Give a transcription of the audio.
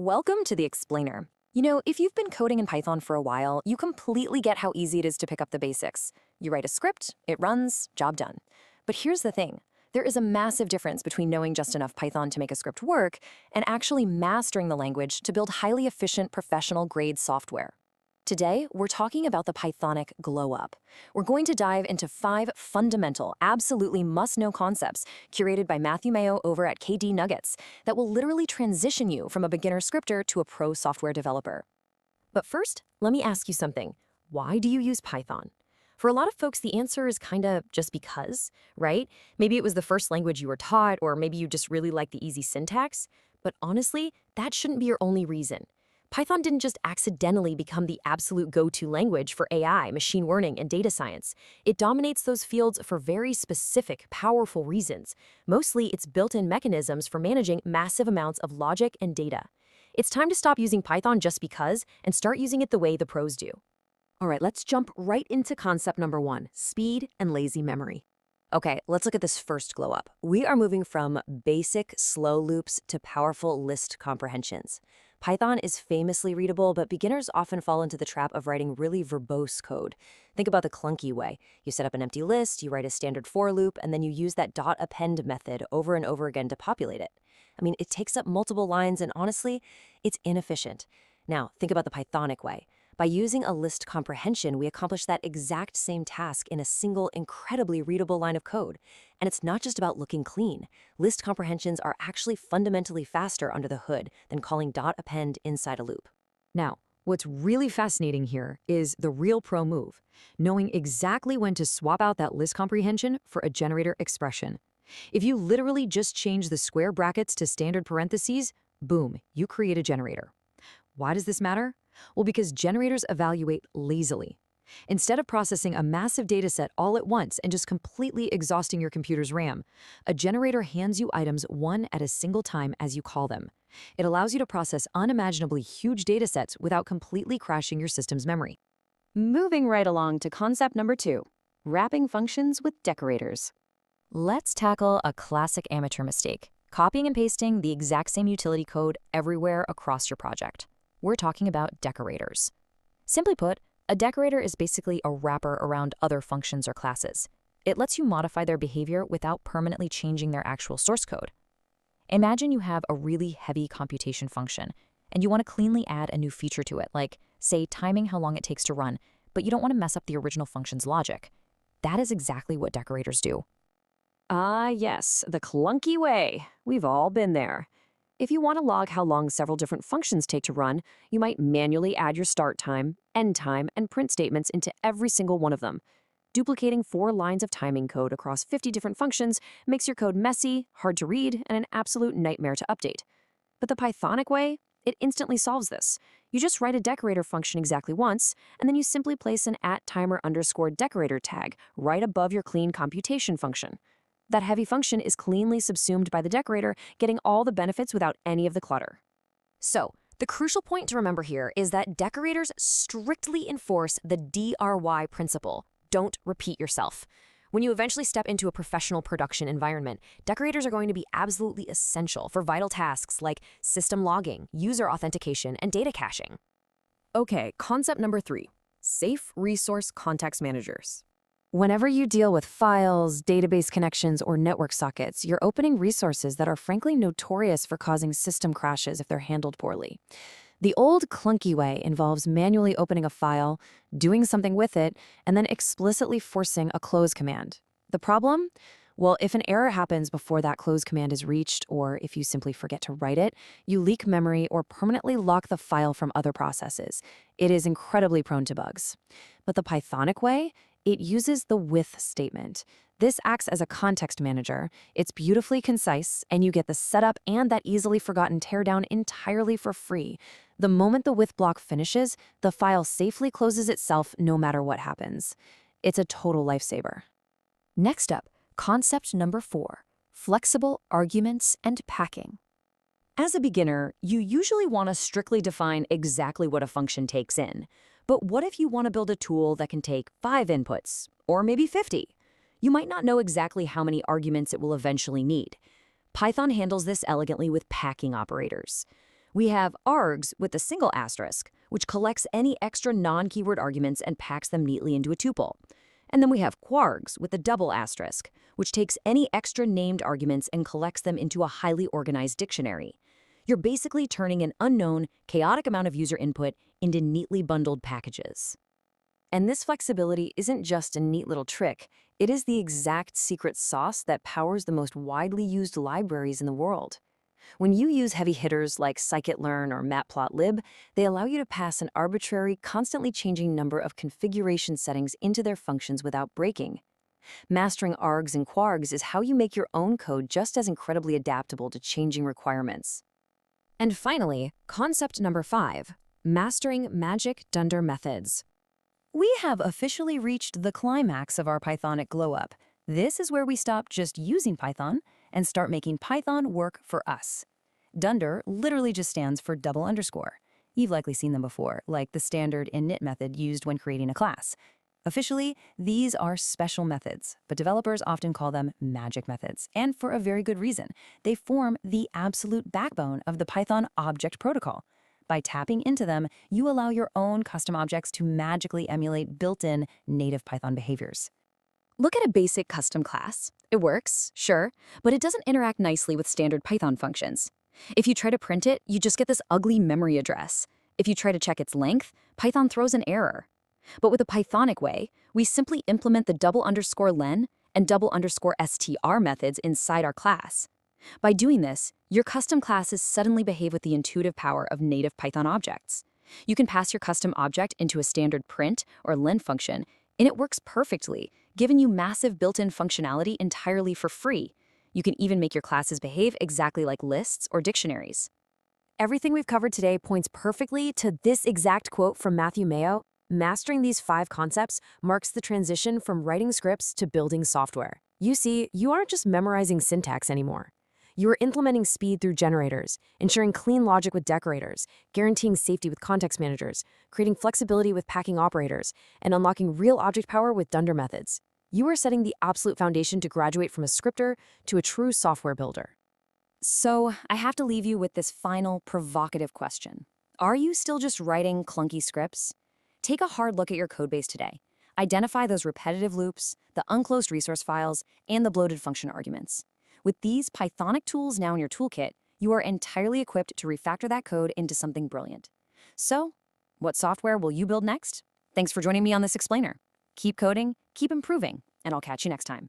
Welcome to the Explainer. If you've been coding in Python for a while, you completely get how easy it is to pick up the basics. You write a script, it runs, job done. But here's the thing. There is a massive difference between knowing just enough Python to make a script work and actually mastering the language to build highly efficient professional-grade software. Today, we're talking about the Pythonic glow-up. We're going to dive into 5 fundamental, absolutely must-know concepts curated by Matthew Mayo over at KD Nuggets that will literally transition you from a beginner scripter to a pro software developer. But first, let me ask you something. Why do you use Python? For a lot of folks, the answer is kinda just because, right? Maybe it was the first language you were taught, or maybe you just really like the easy syntax. But honestly, that shouldn't be your only reason. Python didn't just accidentally become the absolute go-to language for AI, machine learning, and data science. It dominates those fields for very specific, powerful reasons. Mostly, it's built-in mechanisms for managing massive amounts of logic and data. It's time to stop using Python just because and start using it the way the pros do. All right, let's jump right into concept number 1, speed and lazy memory. Okay, let's look at this first glow up. We are moving from basic slow loops to powerful list comprehensions. Python is famously readable, but beginners often fall into the trap of writing really verbose code. Think about the clunky way. You set up an empty list, you write a standard for loop, and then you use that .append method over and over again to populate it. It takes up multiple lines, and honestly, it's inefficient. Now, think about the Pythonic way. By using a list comprehension, we accomplish that exact same task in a single, incredibly readable line of code. And it's not just about looking clean. List comprehensions are actually fundamentally faster under the hood than calling .append inside a loop. Now, what's really fascinating here is the real pro move, knowing exactly when to swap out that list comprehension for a generator expression. If you literally just change the square brackets to standard parentheses, boom, you create a generator. Why does this matter? Well, because generators evaluate lazily. Instead of processing a massive dataset all at once and just completely exhausting your computer's RAM, a generator hands you items one at a single time as you call them. It allows you to process unimaginably huge datasets without completely crashing your system's memory. Moving right along to concept number 2, wrapping functions with decorators. Let's tackle a classic amateur mistake, copying and pasting the exact same utility code everywhere across your project. We're talking about decorators. Simply put, a decorator is basically a wrapper around other functions or classes. It lets you modify their behavior without permanently changing their actual source code. Imagine you have a really heavy computation function, and you want to cleanly add a new feature to it, like, say, timing how long it takes to run, but you don't want to mess up the original function's logic. That is exactly what decorators do. Ah, yes, the clunky way. We've all been there. If you want to log how long several different functions take to run, you might manually add your start time, end time, and print statements into every single one of them. Duplicating 4 lines of timing code across 50 different functions makes your code messy, hard to read, and an absolute nightmare to update. But the Pythonic way, it instantly solves this. You just write a decorator function exactly once, and then you simply place an @timer_decorator tag right above your clean computation function. That heavy function is cleanly subsumed by the decorator, getting all the benefits without any of the clutter. So, the crucial point to remember here is that decorators strictly enforce the DRY principle. Don't repeat yourself. When you eventually step into a professional production environment, decorators are going to be absolutely essential for vital tasks like system logging, user authentication, and data caching. Okay, concept number 3, safe resource context managers. Whenever you deal with files, database connections, or network sockets, you're opening resources that are frankly notorious for causing system crashes if they're handled poorly. The old clunky way involves manually opening a file, doing something with it, and then explicitly forcing a close command. The problem? Well, if an error happens before that close command is reached, or if you simply forget to write it, you leak memory or permanently lock the file from other processes. It is incredibly prone to bugs. But the Pythonic way? It uses the with statement. This acts as a context manager. It's beautifully concise, and you get the setup and that easily forgotten teardown entirely for free. The moment the with block finishes, the file safely closes itself no matter what happens. It's a total lifesaver. Next up, concept number 4, flexible arguments and packing. As a beginner, you usually want to strictly define exactly what a function takes in. But what if you want to build a tool that can take 5 inputs, or maybe 50? You might not know exactly how many arguments it will eventually need. Python handles this elegantly with packing operators. We have args with a single asterisk, which collects any extra non-keyword arguments and packs them neatly into a tuple. And then we have kwargs with a double asterisk, which takes any extra named arguments and collects them into a highly organized dictionary. You're basically turning an unknown, chaotic amount of user input into neatly bundled packages. And this flexibility isn't just a neat little trick, it is the exact secret sauce that powers the most widely used libraries in the world. When you use heavy hitters like scikit-learn or matplotlib, they allow you to pass an arbitrary, constantly changing number of configuration settings into their functions without breaking. Mastering args and kwargs is how you make your own code just as incredibly adaptable to changing requirements. And finally, concept number 5, mastering magic Dunder methods. We have officially reached the climax of our Pythonic glow-up. This is where we stop just using Python and start making Python work for us. Dunder literally just stands for double underscore. You've likely seen them before, like the standard init method used when creating a class. Officially, these are special methods, but developers often call them magic methods, and for a very good reason. They form the absolute backbone of the Python object protocol. By tapping into them, you allow your own custom objects to magically emulate built-in native Python behaviors. Look at a basic custom class. It works, sure, but it doesn't interact nicely with standard Python functions. If you try to print it, you just get this ugly memory address. If you try to check its length, Python throws an error. But with a Pythonic way, we simply implement the double underscore len and double underscore str methods inside our class. By doing this, your custom classes suddenly behave with the intuitive power of native Python objects. You can pass your custom object into a standard print or len function, and it works perfectly, giving you massive built-in functionality entirely for free. You can even make your classes behave exactly like lists or dictionaries. Everything we've covered today points perfectly to this exact quote from Matthew Mayo: "Mastering these 5 concepts marks the transition from writing scripts to building software." You see, you aren't just memorizing syntax anymore. You are implementing speed through generators, ensuring clean logic with decorators, guaranteeing safety with context managers, creating flexibility with packing operators, and unlocking real object power with Dunder methods. You are setting the absolute foundation to graduate from a scripter to a true software builder. So, I have to leave you with this final provocative question. Are you still just writing clunky scripts? Take a hard look at your codebase today. Identify those repetitive loops, the unclosed resource files, and the bloated function arguments. With these Pythonic tools now in your toolkit, you are entirely equipped to refactor that code into something brilliant. So, what software will you build next? Thanks for joining me on this explainer. Keep coding, keep improving, and I'll catch you next time.